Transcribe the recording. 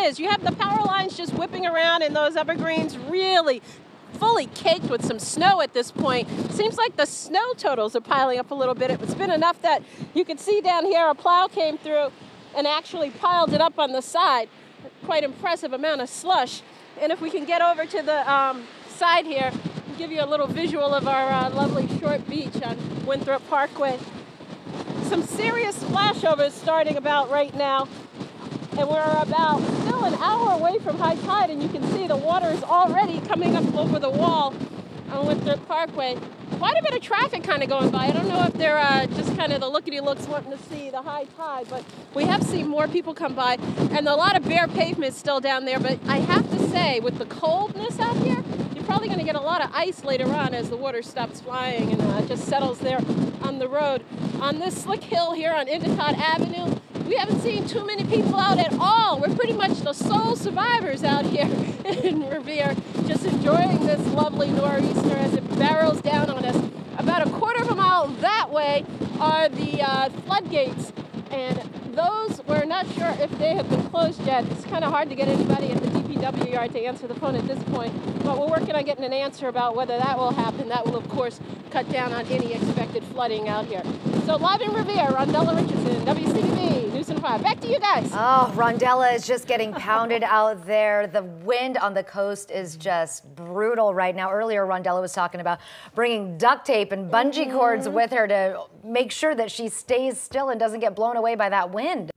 is. You have the power lines just whipping around and those evergreens really fully caked with some snow at this point. Seems like the snow totals are piling up a little bit. It's been enough that you can see down here a plow came through and actually piled it up on the side. Quite impressive amount of slush. And if we can get over to the side here, I'll give you a little visual of our lovely short beach on Winthrop Parkway. Some serious splashovers starting about right now. And we're about still an hour away from high tide, and you can see the water is already coming up over the wall on Winthrop Parkway. Quite a bit of traffic kind of going by. I don't know if they're just kind of the lookity-looks wanting to see the high tide, but we have seen more people come by, and a lot of bare pavement still down there. But I have to say, with the coldness out here, you're probably going to get a lot of ice later on as the water stops flying and just settles there on the road. On this slick hill here on Endicott Avenue, we haven't seen too many people out at all. We're pretty much the sole survivors out here in Revere, just enjoying this lovely nor'easter as it barrels down on us. About a quarter of a mile that way are the floodgates, and those, we're not sure if they have been closed yet. It's kind of hard to get anybody at the DPW yard to answer the phone at this point, but we're working on getting an answer about whether that will happen. That will, of course, cut down on any expected flooding out here. So live in Revere, Rondella Richardson, WCTV News and 5. Back to you guys. Oh, Rondella is just getting pounded out there. The wind on the coast is just brutal right now. Earlier, Rondella was talking about bringing duct tape and bungee cords with her to make sure that she stays still and doesn't get blown away by that wind.